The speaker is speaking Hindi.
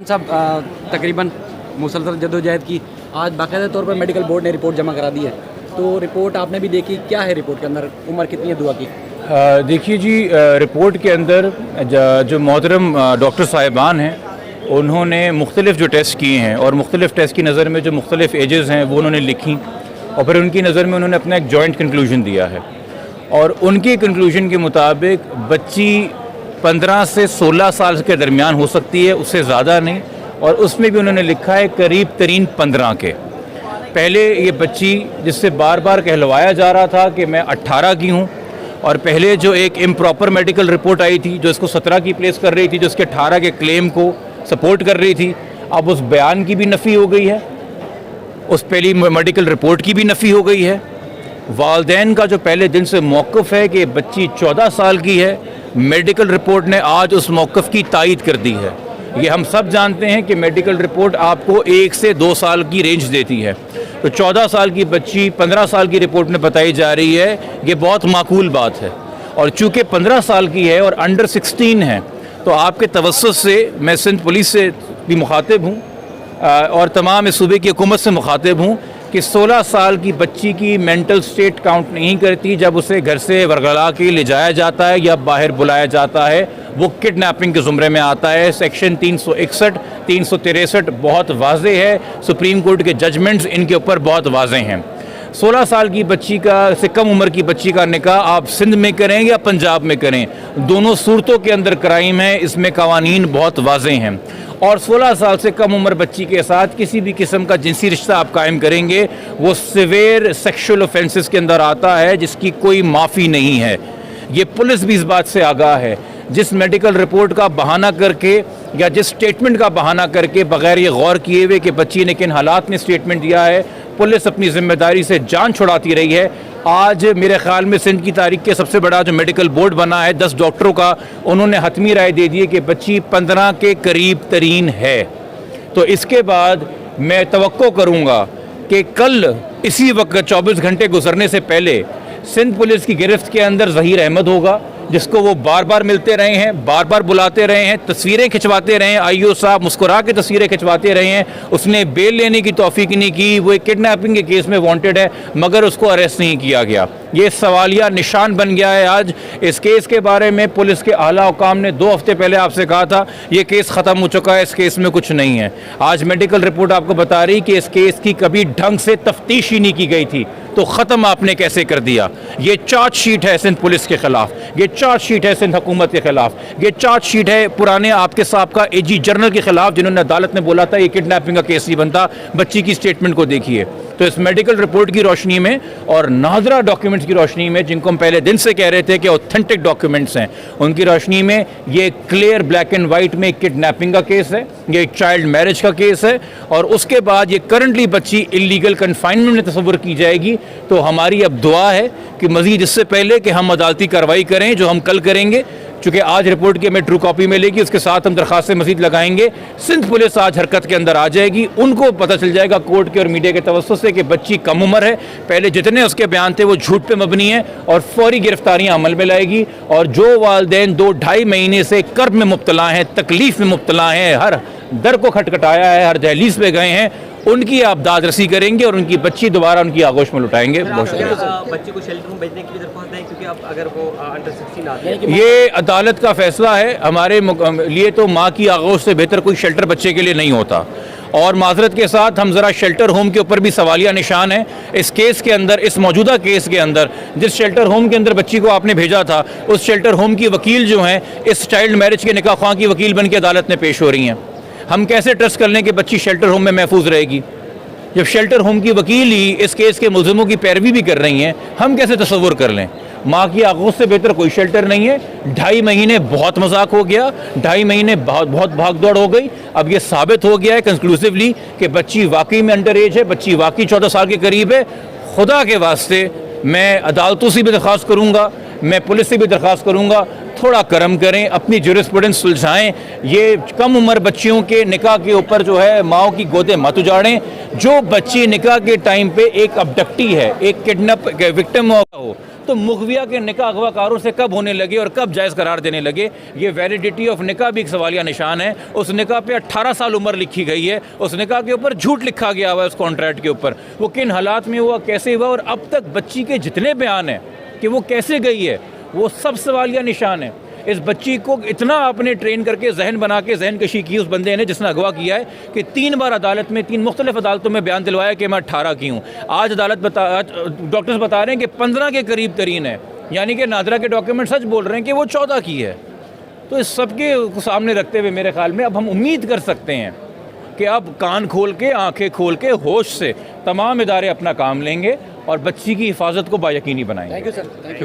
साहब तकरीबन मुसलसल जद्दोजहद की आज बाकायदा तौर पर मेडिकल बोर्ड ने रिपोर्ट जमा करा दी है, तो रिपोर्ट आपने भी देखी, क्या है रिपोर्ट के अंदर, उम्र कितनी है दुआ की? देखिए जी, रिपोर्ट के अंदर जो मोहतरम डॉक्टर साहिबान हैं उन्होंने मुख्तलिफ़ जो टेस्ट किए हैं और मुख्तलिफ़ टेस्ट की नज़र में जो मुख्तलिफ़ एजेस हैं वो उन्होंने लिखी और फिर उनकी नज़र में उन्होंने अपना एक जॉइंट कंक्लूजन दिया है और उनके कंक्लूजन के मुताबिक बच्ची 15 से 16 साल के दरमियान हो सकती है, उससे ज़्यादा नहीं। और उसमें भी उन्होंने लिखा है करीब तरीन 15 के। पहले ये बच्ची जिससे बार बार कहलवाया जा रहा था कि मैं 18 की हूँ, और पहले जो एक इम्प्रॉपर मेडिकल रिपोर्ट आई थी जो इसको 17 की प्लेस कर रही थी, जो उसके 18 के क्लेम को सपोर्ट कर रही थी, अब उस बयान की भी नफ़ी हो गई है, उस पहली मेडिकल रिपोर्ट की भी नफ़ी हो गई है। वालदैन का जो पहले दिन से मौक़िफ़ है कि बच्ची 14 साल की है, मेडिकल रिपोर्ट ने आज उस मौक़िफ़ की तायद कर दी है। ये हम सब जानते हैं कि मेडिकल रिपोर्ट आपको 1 से 2 साल की रेंज देती है, तो 14 साल की बच्ची 15 साल की रिपोर्ट में बताई जा रही है, ये बहुत माकूल बात है। और चूँकि 15 साल की है और अंडर 16 है, तो आपके तवस्सुत से मैं सिंध पुलिस से भी मुखातिब हूँ और तमाम इस सूबे की हुकूमत से मुखातिब हूँ कि 16 साल की बच्ची की मेंटल स्टेट काउंट नहीं करती जब उसे घर से वरगला के ले जाया जाता है या बाहर बुलाया जाता है, वो किडनैपिंग के ज़ुमरे में आता है। सेक्शन 361, 363 बहुत वाज़ेह है, सुप्रीम कोर्ट के जजमेंट्स इनके ऊपर बहुत वाज़ेह हैं। 16 साल की बच्ची का से कम उम्र की बच्ची का निकाह आप सिंध में करें या पंजाब में करें, दोनों सूरतों के अंदर क्राइम है, इसमें कवानीन बहुत वाज़ेह हैं। और 16 साल से कम उम्र बच्ची के साथ किसी भी किस्म का जिनसी रिश्ता आप कायम करेंगे वो सिवियर सेक्शुअल ऑफेंसेस के अंदर आता है, जिसकी कोई माफ़ी नहीं है। ये पुलिस भी इस बात से आगाह है। जिस मेडिकल रिपोर्ट का बहाना करके या जिस स्टेटमेंट का बहाना करके बग़ैर ये गौर किए हुए कि बच्ची ने किन हालात में स्टेटमेंट दिया है, पुलिस अपनी जिम्मेदारी से जान छुड़ाती रही है। आज मेरे ख्याल में सिंध की तारीख के सबसे बड़ा जो मेडिकल बोर्ड बना है 10 डॉक्टरों का, उन्होंने हतमी राय दे दी है कि बच्ची 15 के करीब तरीन है। तो इसके बाद मैं तवक्को करूँगा कि कल इसी वक्त 24 घंटे गुजरने से पहले सिंध पुलिस की गिरफ्त के अंदर ज़हीर अहमद होगा, जिसको वो बार बार मिलते रहे हैं, बार बार बुलाते रहे हैं, तस्वीरें खिंचवाते रहे हैं, आईओ साहब मुस्कुरा के तस्वीरें खिंचवाते रहे हैं। उसने बेल लेने की तौफीक नहीं की, वो एक किडनैपिंग के केस में वांटेड है मगर उसको अरेस्ट नहीं किया गया। ये सवालिया निशान बन गया है। आज इस केस के बारे में पुलिस के आला हुकाम ने 2 हफ्ते पहले आपसे कहा था ये केस ख़त्म हो चुका है, इस केस में कुछ नहीं है। आज मेडिकल रिपोर्ट आपको बता रही कि इस केस की कभी ढंग से तफ्तीश ही नहीं की गई थी, तो ख़त्म आपने कैसे कर दिया? ये चार्जशीट है सिंध पुलिस के ख़िलाफ़, ये चार्जशीट है सिंध हुकूमत के ख़िलाफ़, ये चार्जशीट है पुराने आपके साहब का एजी जनरल के ख़िलाफ़, जिन्होंने अदालत में बोला था ये किडनैपिंग का केस नहीं बनता। बच्ची की स्टेटमेंट को देखिए। तो इस मेडिकल रिपोर्ट की रोशनी में और नादरा डॉक्यूमेंट्स की रोशनी में, जिनको हम पहले दिन से कह रहे थे कि ऑथेंटिक डॉक्यूमेंट्स हैं, उनकी रोशनी में ये क्लियर ब्लैक एंड वाइट में किडनैपिंग का केस है, ये चाइल्ड मैरिज का केस है। और उसके बाद ये करंटली बच्ची इलीगल कन्फाइनमेंट में तस्वुर की जाएगी। तो हमारी अब दुआ है कि मज़ीद इससे पहले कि हम अदालती कार्रवाई करें, जो हम कल करेंगे, चूँकि आज रिपोर्ट की हमें ट्रू कॉपी मिलेगी, उसके साथ हम दरख्वास्तें मज़ीद लगाएंगे। सिंध पुलिस आज हरकत के अंदर आ जाएगी, उनको पता चल जाएगा कोर्ट के और मीडिया के तवज्जुह से कि बच्ची कम उम्र है, पहले जितने उसके बयान थे वो झूठ पे मबनी है, और फौरी गिरफ्तारियां अमल में लाएगी। और जो वालदैन 2-2.5 महीने से कर्ब में मुब्तला हैं, तकलीफ़ में मुब्तला हैं, हर दर को खटखटाया है, हर दहलीज पे गए हैं, उनकी आप दादरसी करेंगे और उनकी बच्ची दोबारा उनकी आगोश में लुटाएंगे। बहुत शुक्रिया। बच्चे को शेल्टर में भेजने की भी दरख्वास्त है, क्योंकि अब अगर वो अंडर 16 आते हैं, ये अदालत का फैसला है। हमारे लिए तो माँ की आगोश से बेहतर कोई शेल्टर बच्चे के लिए नहीं होता। और माजरत के साथ हम ज़रा शेल्टर होम के ऊपर भी सवालिया निशान है। इस केस के अंदर, इस मौजूदा केस के अंदर, जिस शेल्टर होम के अंदर बच्ची को आपने भेजा था, उस शेल्टर होम की वकील जो हैं इस चाइल्ड मैरिज के निकाह ख्वाह की वकील बन के अदालत में पेश हो रही हैं। हम कैसे ट्रस्ट कर लें कि बच्ची शेल्टर होम में महफूज रहेगी जब शेल्टर होम की वकील ही इस केस के मुलज़िमों की पैरवी भी कर रही हैं? हम कैसे तसव्वुर कर लें? माँ की आगोश से बेहतर कोई शेल्टर नहीं है। 2.5 महीने बहुत मजाक हो गया, 2.5 महीने बहुत भाग दौड़ हो गई। अब ये साबित हो गया है कंक्लूसिवली कि बच्ची वाकई में अंडर एज है, बच्ची वाकई 14 साल के करीब है। खुदा के वास्ते मैं अदालतों से भी दरख्वास्त करूँगा, मैं पुलिस से भी दरख्वास्त करूँगा, थोड़ा करम करें, अपनी जुरिस्प्रूडेंस सुलझाएं। ये कम उम्र बच्चियों के निकाह के ऊपर जो है माओ की गोदे मत उजाड़ें। जो बच्ची निकाह के टाइम पे एक अबडक्टी है, एक किडनैप विक्टिम हो, तो मुखविया के निकाह अगवाकारों से कब होने लगे और कब जायज़ करार देने लगे? ये वैलिडिटी ऑफ निकाह भी एक सवालिया निशान है। उस निकाह पे 18 साल उम्र लिखी गई है, उस निकाह के ऊपर झूठ लिखा गया हुआ है उस कॉन्ट्रैक्ट के ऊपर। वो किन हालात में हुआ, कैसे हुआ, और अब तक बच्ची के जितने बयान हैं कि वो कैसे गई है, वो सब सवालिया निशान है। इस बच्ची को इतना आपने ट्रेन करके जहन बना के जहन कशी की उस बंदे ने जिसने अगवा किया है कि 3 बार अदालत में 3 मुख्तलिफ अदालतों में बयान दिलवाया कि मैं 18 की हूँ। आज डॉक्टर्स बता रहे हैं कि 15 के करीब तरीन है, यानी कि नादरा के डॉक्यूमेंट सच बोल रहे हैं कि वो 14 की है। तो इस सब के सामने रखते हुए मेरे ख्याल में अब हम उम्मीद कर सकते हैं कि अब कान खोल के, आंखें खोल के, होश से तमाम इदारे अपना काम लेंगे और बच्ची की हिफाजत को बायकीनी बनाएंगे। Thank you sir. शुक्रिया।